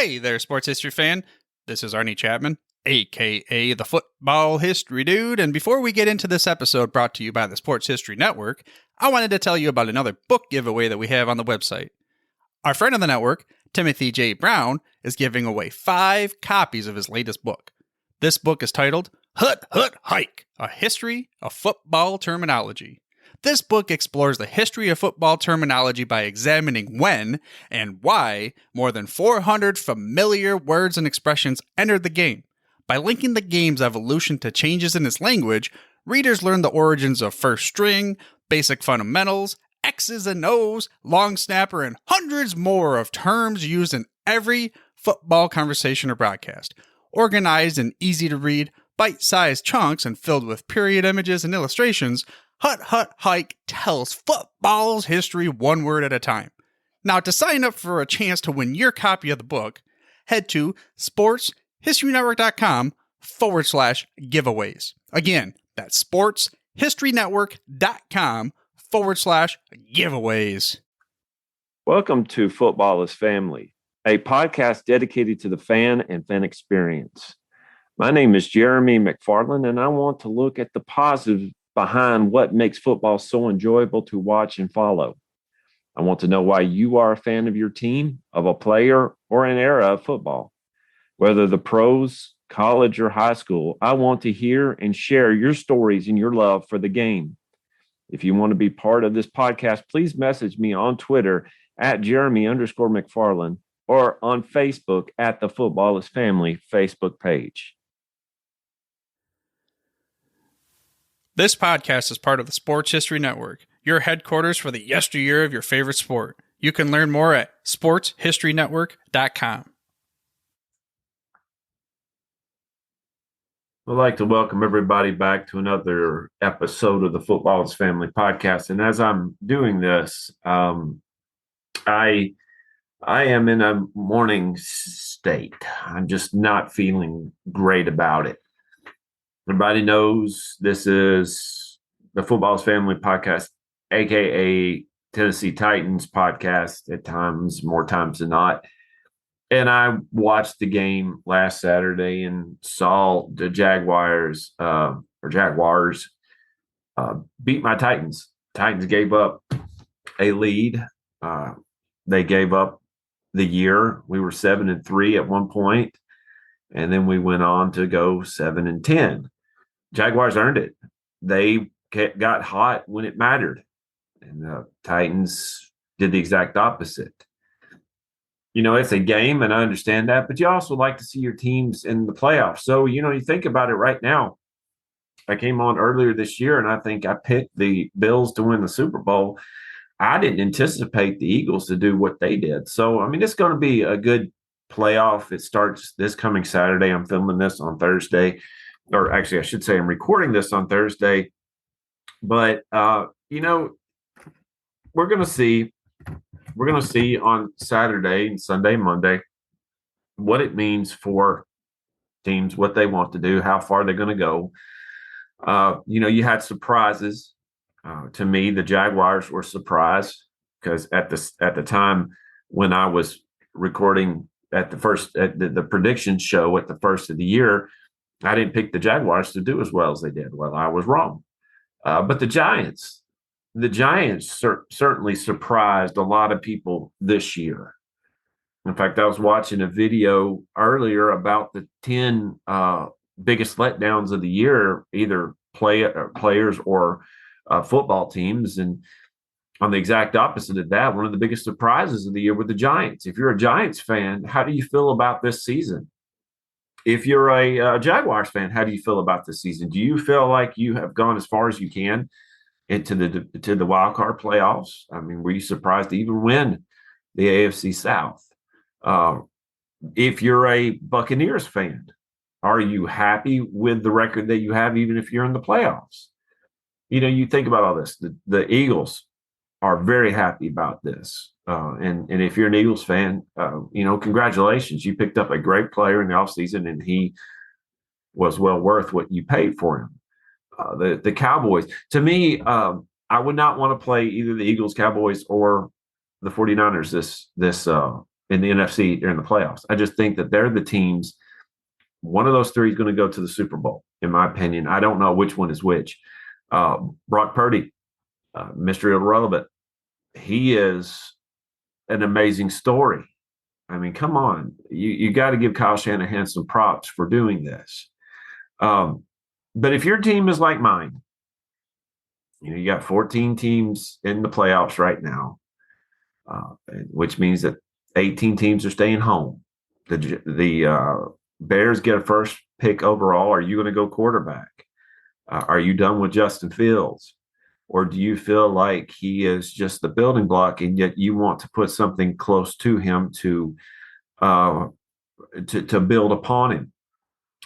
Hey there, sports history fan. This is Arnie Chapman, aka the Football History Dude. And before we get into this episode brought to you by the Sports History Network, I wanted to tell you about another book giveaway that we have on the website. Our friend of the network, Timothy J. Brown, is giving away 5 copies of his latest book. This book is titled Hut Hut Hike, A History of Football Terminology. This book explores the history of football terminology by examining when and why more than 400 familiar words and expressions entered the game. By linking the game's evolution to changes in its language, readers learn the origins of first string, basic fundamentals, X's and O's, long snapper, and hundreds more of terms used in every football conversation or broadcast. Organized in easy-to-read, bite-sized chunks and filled with period images and illustrations, Hut Hut Hike tells football's history one word at a time. Now, to sign up for a chance to win your copy of the book, head to sportshistorynetwork.com/giveaways. Again, that's sportshistorynetwork.com/giveaways. Welcome to Football is Family, a podcast dedicated to the fan and fan experience. My name is Jeremy McFarland, and I want to look at the positive behind what makes football so enjoyable to watch and follow. I want to know why you are a fan of your team, of a player, or an era of football. Whether the pros, college, or high school, I want to hear and share your stories and your love for the game. If you want to be part of this podcast, please message me on Twitter at Jeremy_McFarland or on Facebook at the Football is Family Facebook page. This podcast is part of the Sports History Network, your headquarters for the yesteryear of your favorite sport. You can learn more at sportshistorynetwork.com. I'd like to welcome everybody back to another episode of the Football is Family podcast. And as I'm doing this, I am in a morning state. I'm just not feeling great about it. Everybody knows this is the Football is Family podcast, aka Tennessee Titans podcast at times, more times than not. And I watched the game last Saturday and saw the Jaguars beat my Titans. Titans gave up a lead. They gave up the year. We were 7-3 at one point, and then we went on to go 7-10. Jaguars earned it. They got hot when it mattered, and the Titans did the exact opposite. You know, it's a game, and I understand that, but you also like to see your teams in the playoffs. So, you know, you think about it right now. I came on earlier this year, and I think I picked the Bills to win the Super Bowl. I didn't anticipate the Eagles to do what they did. So, I mean, it's going to be a good playoff. It starts this coming Saturday. I'm filming this on Thursday. Or actually, I should say I'm recording this on Thursday. But, you know, we're going to see on Saturday and Sunday, Monday, what it means for teams, what they want to do, how far they're going to go. You know, you had surprises. To me, the Jaguars were surprised because at the time when I was recording at the prediction show at the first of the year, I didn't pick the Jaguars to do as well as they did. Well, I was wrong. But the Giants certainly surprised a lot of people this year. In fact, I was watching a video earlier about the 10 biggest letdowns of the year, either players or football teams. And on the exact opposite of that, one of the biggest surprises of the year were the Giants. If you're a Giants fan, how do you feel about this season? If you're a Jaguars fan, how do you feel about this season? Do you feel like you have gone as far as you can into the wild card playoffs? I mean, were you surprised to even win the AFC South? If you're a Buccaneers fan, are you happy with the record that you have, even if you're in the playoffs? You know, you think about all this. The Eagles are very happy about this. And if you're an Eagles fan, you know, congratulations. You picked up a great player in the offseason, and he was well worth what you paid for him. The Cowboys, to me, I would not want to play either the Eagles, Cowboys, or the 49ers in the NFC during the playoffs. I just think that they're the teams. One of those three is going to go to the Super Bowl, in my opinion. I don't know which one is which. Brock Purdy, Mr. Irrelevant, he is an amazing story. I mean, come on. You got to give Kyle Shanahan some props for doing this. But if your team is like mine, you got 14 teams in the playoffs right now, which means that 18 teams are staying home. The Bears get a first pick overall. Are you going to go quarterback? Are you done with Justin Fields? Or do you feel like he is just the building block and yet you want to put something close to him to build upon him?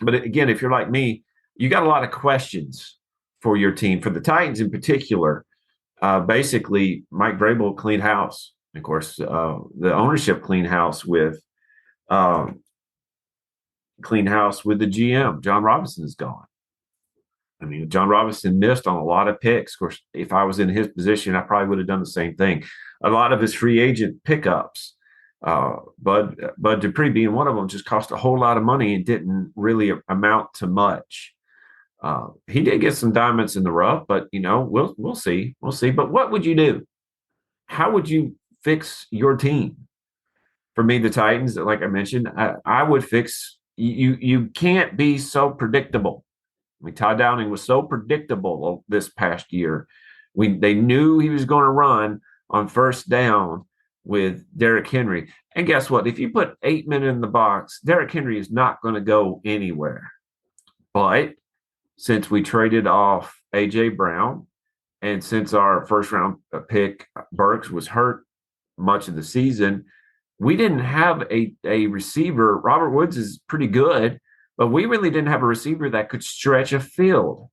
But again, if you're like me, you got a lot of questions for your team. For the Titans in particular, basically Mike Vrabel cleaned house. Of course, the ownership cleaned house with the GM. John Robinson is gone. I mean, John Robinson missed on a lot of picks. Of course, if I was in his position, I probably would have done the same thing. A lot of his free agent pickups, Bud Dupree being one of them, just cost a whole lot of money and didn't really amount to much. He did get some diamonds in the rough, but we'll see. We'll see. But what would you do? How would you fix your team? For me, the Titans, like I mentioned, I would fix. You can't be so predictable. I mean, Todd Downing was so predictable this past year. They knew he was going to run on first down with Derrick Henry. And guess what? If you put 8 men in the box, Derrick Henry is not going to go anywhere. But since we traded off A.J. Brown, and since our first-round pick, Burks, was hurt much of the season, we didn't have a receiver. Robert Woods is pretty good, but we really didn't have a receiver that could stretch a field.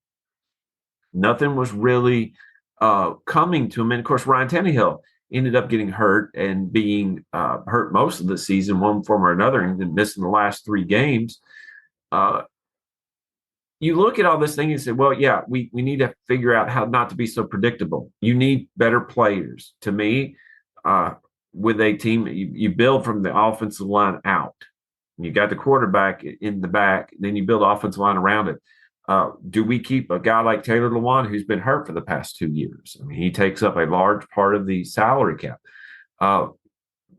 Nothing was really coming to him. And, of course, Ryan Tannehill ended up getting hurt and being hurt most of the season, one form or another, and then missing the last 3 games. You look at all this thing and say, well, yeah, we need to figure out how not to be so predictable. You need better players. To me, with a team, you build from the offensive line out. You got the quarterback in the back, then you build offensive line around it. Do we keep a guy like Taylor Lewan, who's been hurt for the past 2 years? I mean, he takes up a large part of the salary cap.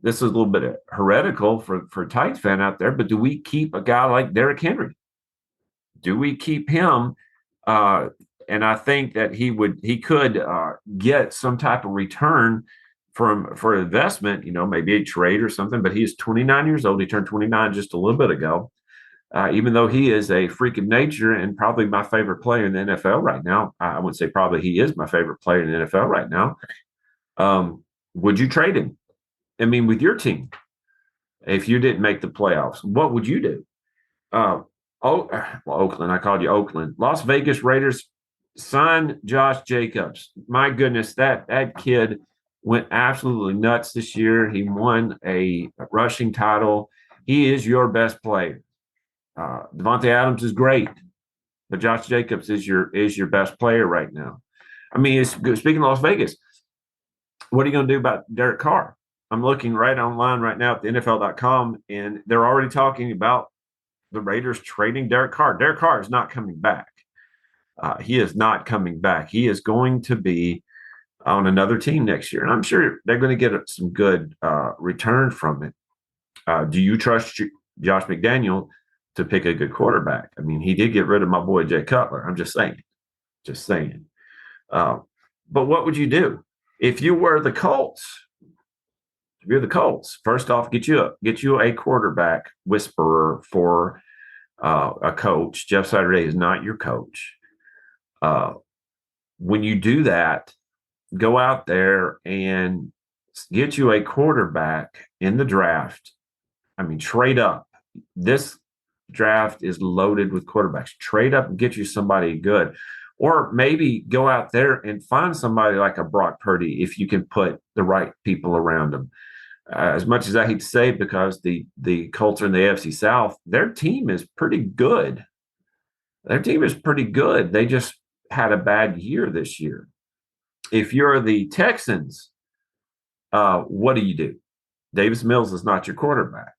This is a little bit heretical for a Titans fan out there, but do we keep a guy like Derrick Henry? Do we keep him? And I think that he could get some type of return for investment, maybe a trade or something, but he is 29 years old. He turned 29 just a little bit ago. Even though he is a freak of nature and probably my favorite player in the NFL right now, I would say probably he is my favorite player in the NFL right now. Would you trade him? I mean, with your team, if you didn't make the playoffs, what would you do? Oakland, I called you Oakland. Las Vegas Raiders signed Josh Jacobs. My goodness, that kid went absolutely nuts this year. He won a rushing title. He is your best player. Devontae Adams is great, but Josh Jacobs is your best player right now. I mean, speaking of Las Vegas, what are you going to do about Derek Carr? I'm looking right online right now at the NFL.com, and they're already talking about the Raiders trading Derek Carr. Derek Carr is not coming back. He is not coming back. He is going to be on another team next year, and I'm sure they're going to get some good return from it. Do you trust Josh McDaniel to pick a good quarterback? I mean, he did get rid of my boy Jay Cutler. I'm just saying. But what would you do if you were the Colts? If you're the Colts, first off, get you a quarterback whisperer for a coach. Jeff Saturday is not your coach. When you do that, go out there and get you a quarterback in the draft. I mean, trade up. This draft is loaded with quarterbacks. Trade up and get you somebody good. Or maybe go out there and find somebody like a Brock Purdy if you can put the right people around him. As much as I hate to say it, because the Colts are in the AFC South, their team is pretty good. They just had a bad year this year. If you're the Texans, what do you do? Davis Mills is not your quarterback.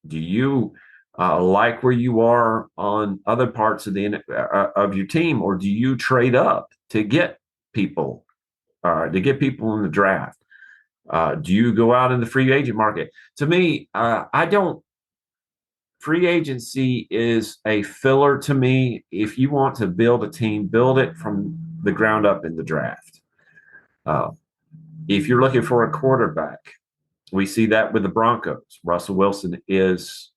Do you like where you are on other parts of of your team, or do you trade up to get people in the draft? Do you go out in the free agent market? To me, I don't. Free agency is a filler to me. If you want to build a team, build it from the ground up in the draft. Uh, if you're looking for a quarterback, we see that with the Broncos. Russell Wilson is,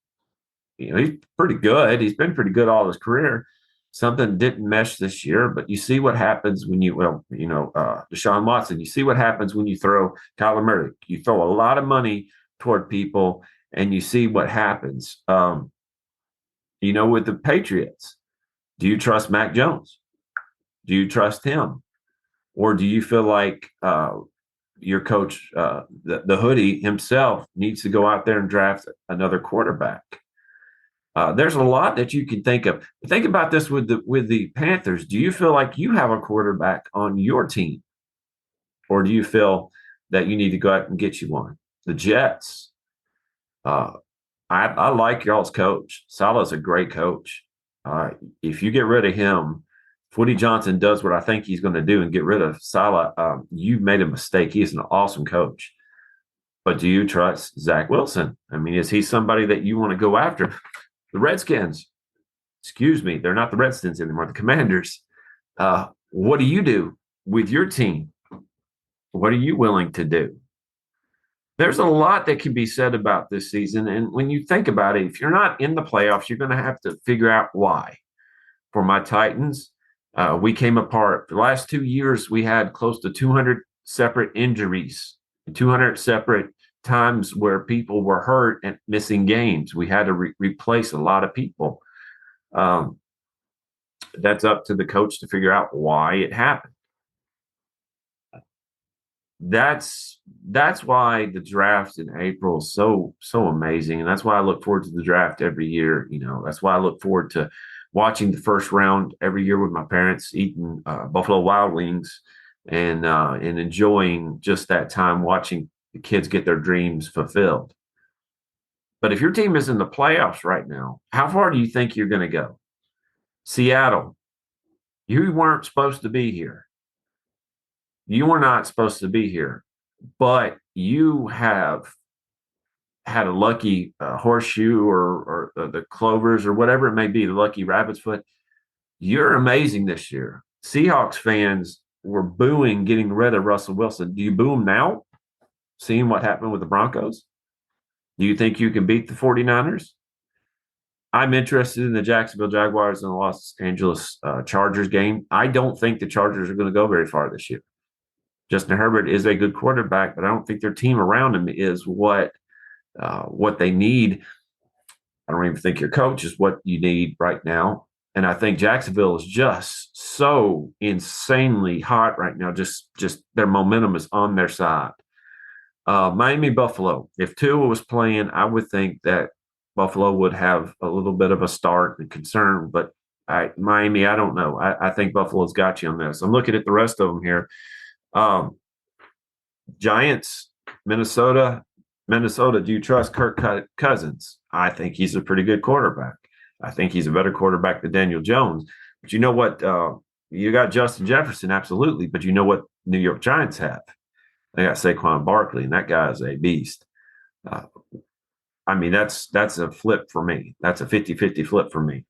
he's pretty good. He's been pretty good all his career. Something didn't mesh this year, but you see what happens when Deshaun Watson, you see what happens when you throw Kyler Murray. You throw a lot of money toward people and you see what happens. With the Patriots, do you trust Mac Jones? Do you trust him? Or do you feel like your coach, the hoodie himself, needs to go out there and draft another quarterback? There's a lot that you can think of. Think about this with the Panthers. Do you feel like you have a quarterback on your team, or do you feel that you need to go out and get you one? The Jets. I like y'all's coach. Salah's a great coach. If you get rid of him, if Woody Johnson does what I think he's going to do and get rid of Salah, you've made a mistake. He is an awesome coach. But do you trust Zach Wilson? I mean, is he somebody that you want to go after? The Redskins, they're not the Redskins anymore, the Commanders. What do you do with your team? What are you willing to do? There's a lot that can be said about this season. And when you think about it, if you're not in the playoffs, you're going to have to figure out why. For my Titans, we came apart. For the last 2 years, we had close to 200 separate injuries, 200 separate times where people were hurt and missing games. We had to replace a lot of people. That's up to the coach to figure out why it happened. That's why the draft in April is so amazing, and that's why I look forward to the draft every year. That's why I look forward to watching the first round every year with my parents, eating Buffalo Wild Wings, and enjoying just that time watching the kids get their dreams fulfilled. But if your team is in the playoffs right now, how far do you think you're going to go? Seattle, you weren't supposed to be here. You were not supposed to be here, but you have had a lucky horseshoe or the clovers or whatever it may be, the lucky rabbit's foot. You're amazing this year. Seahawks fans were booing getting rid of Russell Wilson. Do you boo him now, seeing what happened with the Broncos? Do you think you can beat the 49ers? I'm interested in the Jacksonville Jaguars and the Los Angeles Chargers game. I don't think the Chargers are going to go very far this year. Justin Herbert is a good quarterback, but I don't think their team around him is what they need. I don't even think your coach is what you need right now. And I think Jacksonville is just so insanely hot right now. Just their momentum is on their side. Miami, Buffalo. If Tua was playing, I would think that Buffalo would have a little bit of a start and concern. But Miami, I don't know. I think Buffalo's got you on this. I'm looking at the rest of them here. Giants, Minnesota. Do you trust Kirk Cousins? I think he's a pretty good quarterback. I think he's a better quarterback than Daniel Jones. But you know what? You got Justin Jefferson, absolutely. But you know what New York Giants have? They got Saquon Barkley, and that guy is a beast. I mean, that's a flip for me. That's a 50-50 flip for me.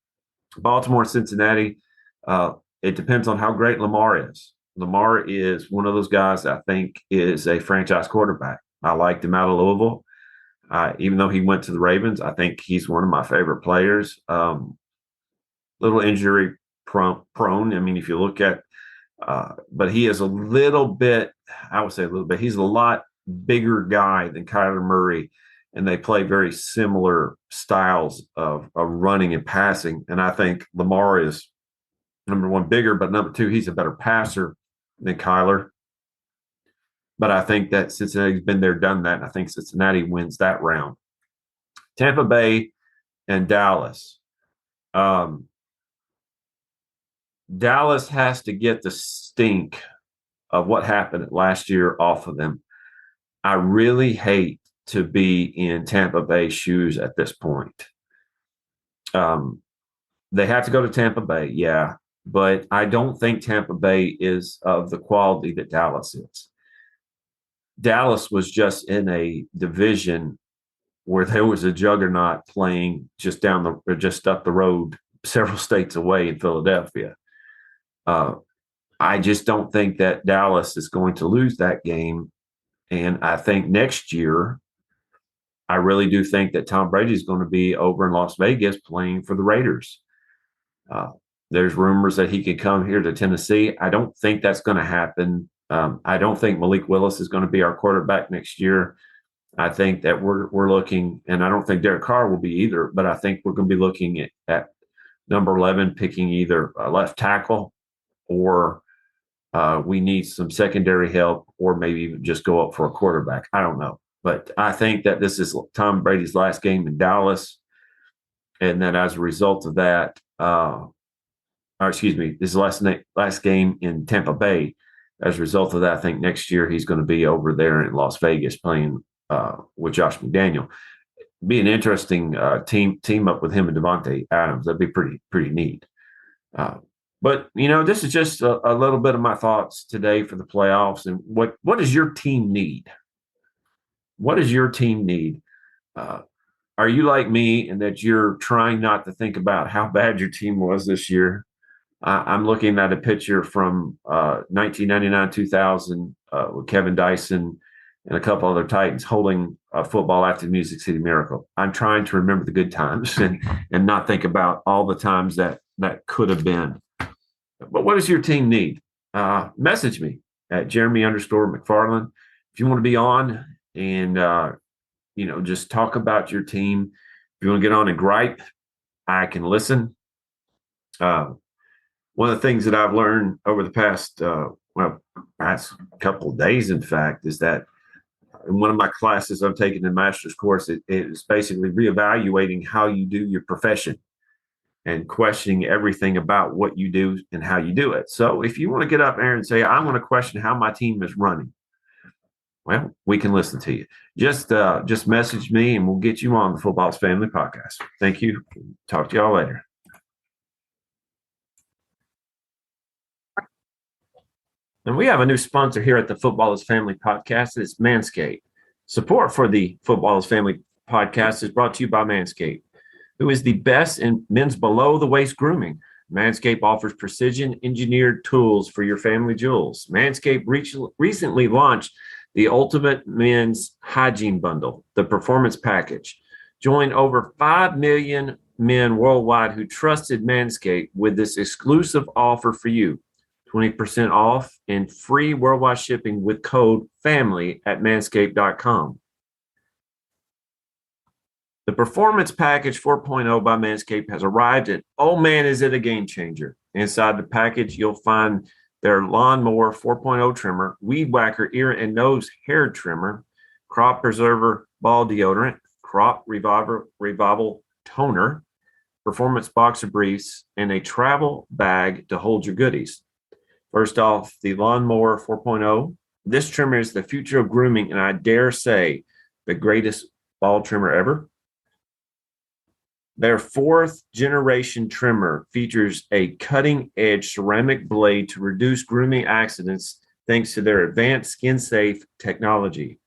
Baltimore, Cincinnati, it depends on how great Lamar is. Lamar is one of those guys I think is a franchise quarterback. I liked him out of Louisville. Even though he went to the Ravens, I think he's one of my favorite players. Little injury prone. I mean, if you look at, but he is a little bit, I would say a little bit, he's a lot bigger guy than Kyler Murray, and they play very similar styles of running and passing. And I think Lamar is, number one, bigger, but number two, he's a better passer than Kyler. But I think that Cincinnati's been there, done that, and I think Cincinnati wins that round. Tampa Bay and Dallas. Dallas has to get the stink of what happened last year off of them. I really hate to be in Tampa Bay shoes at this point. They have to go to Tampa Bay, yeah, but I don't think Tampa Bay is of the quality that Dallas is. Dallas was just in a division where there was a juggernaut playing just up the road, several states away in Philadelphia. I just don't think that Dallas is going to lose that game. And I think next year, I really do think that Tom Brady is going to be over in Las Vegas playing for the Raiders. There's rumors that he could come here to Tennessee. I don't think that's going to happen. I don't think Malik Willis is going to be our quarterback next year. I think that we're looking, and I don't think Derek Carr will be either, but I think we're going to be looking at number 11, picking either a left tackle or we need some secondary help, or maybe even just go up for a quarterback. I don't know. But I think that this is Tom Brady's last game in Dallas. And that as a result of that, his last game in Tampa Bay. As a result of that, I think next year he's going to be over there in Las Vegas playing with Josh McDaniel. Be an interesting team up with him and Devontae Adams. That'd be pretty neat. But this is just a little bit of my thoughts today for the playoffs. And what does your team need? What does your team need? Are you like me in that you're trying not to think about how bad your team was this year? I'm looking at a picture from 1999-2000 with Kevin Dyson and a couple other Titans holding a football after the Music City Miracle. I'm trying to remember the good times and not think about all the times that could have been. But what does your team need? Message me at Jeremy_McFarland if you want to be on and just talk about your team. If you want to get on and gripe, I can listen. One of the things that I've learned over the past couple of days, in fact, is that in one of my classes I've taken in master's course, it is basically reevaluating how you do your profession and questioning everything about what you do and how you do it. So if you want to get up there and say, I want to question how my team is running, well, we can listen to you. Just message me and we'll get you on the Football's Family Podcast. Thank you. Talk to y'all later. And we have a new sponsor here at the Footballers Family Podcast. It's Manscaped. Support for the Footballers Family Podcast is brought to you by Manscaped, who is the best in men's below-the-waist grooming. Manscaped offers precision-engineered tools for your family jewels. Manscaped recently launched the Ultimate Men's Hygiene Bundle, the Performance Package. Join over 5 million men worldwide who trusted Manscaped with this exclusive offer for you. 20% off and free worldwide shipping with code FAMILY at manscaped.com. The Performance Package 4.0 by Manscaped has arrived, and oh man, is it a game changer. Inside the package, you'll find their Lawnmower 4.0 trimmer, Weed Whacker ear and nose hair trimmer, Crop Preserver ball deodorant, Crop Revival toner, Performance boxer briefs, and a travel bag to hold your goodies. First off, the Lawnmower 4.0. This trimmer is the future of grooming, and I dare say the greatest ball trimmer ever. Their 4th generation trimmer features a cutting-edge ceramic blade to reduce grooming accidents thanks to their advanced skin-safe technology.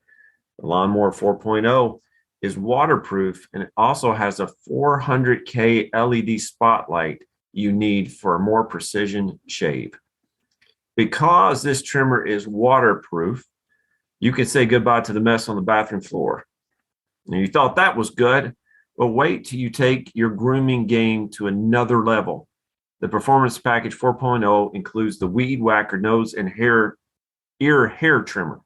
The Lawnmower 4.0 is waterproof, and it also has a 400K LED spotlight you need for a more precision shave. Because this trimmer is waterproof, you can say goodbye to the mess on the bathroom floor. And you thought that was good, but wait till you take your grooming game to another level. The Performance Package 4.0 includes the Weed Whacker nose and ear hair trimmer.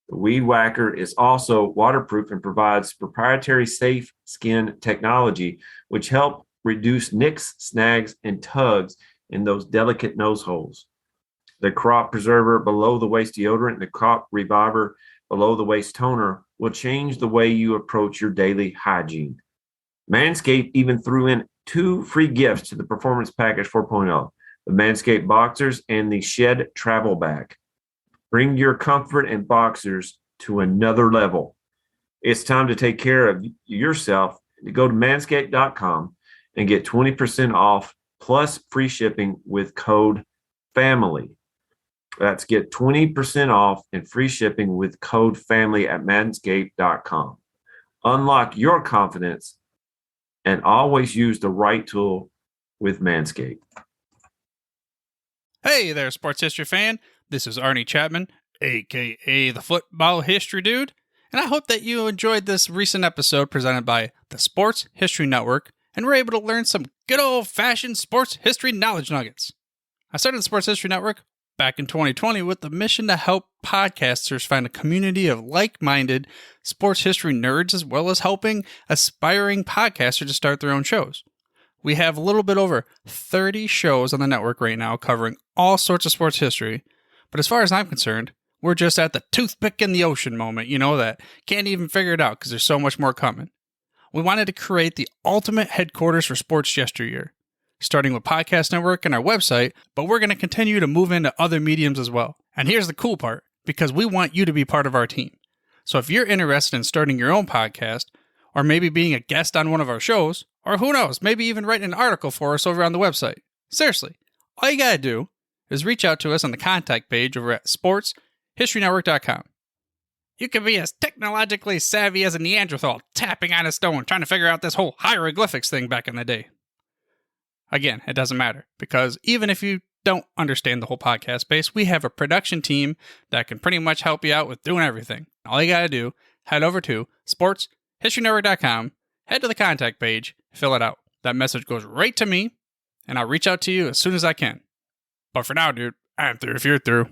The Weed Whacker is also waterproof and provides proprietary safe skin technology, which help reduce nicks, snags, and tugs in those delicate nose holes. The Crop Preserver below the waist deodorant and the Crop Reviver below the waist toner will change the way you approach your daily hygiene. Manscaped even threw in 2 free gifts to the Performance Package 4.0, the Manscaped Boxers and the Shed Travel Bag. Bring your comfort and boxers to another level. It's time to take care of yourself. Go to manscaped.com and get 20% off plus free shipping with code FAMILY. That's get 20% off and free shipping with code FAMILY at manscaped.com. Unlock your confidence and always use the right tool with Manscaped. Hey there, sports history fan. This is Arnie Chapman, aka the Football History Dude, and I hope that you enjoyed this recent episode presented by the Sports History Network and were able to learn some good old-fashioned sports history knowledge nuggets. I started the Sports History Network back in 2020 with the mission to help podcasters find a community of like-minded sports history nerds, as well as helping aspiring podcasters to start their own shows. We have a little bit over 30 shows on the network right now covering all sorts of sports history, but as far as I'm concerned, we're just at the toothpick in the ocean moment, that can't even figure it out because there's so much more coming. We wanted to create the ultimate headquarters for sports yesteryear, starting with Podcast Network and our website, but we're going to continue to move into other mediums as well. And here's the cool part, because we want you to be part of our team. So if you're interested in starting your own podcast, or maybe being a guest on one of our shows, or who knows, maybe even writing an article for us over on the website. Seriously, all you gotta do is reach out to us on the contact page over at sportshistorynetwork.com. You can be as technologically savvy as a Neanderthal tapping on a stone trying to figure out this whole hieroglyphics thing back in the day. Again, it doesn't matter, because even if you don't understand the whole podcast space, we have a production team that can pretty much help you out with doing everything. All you gotta do, head over to sportshistorynetwork.com, head to the contact page, fill it out. That message goes right to me, and I'll reach out to you as soon as I can. But for now, dude, I'm through if you're through.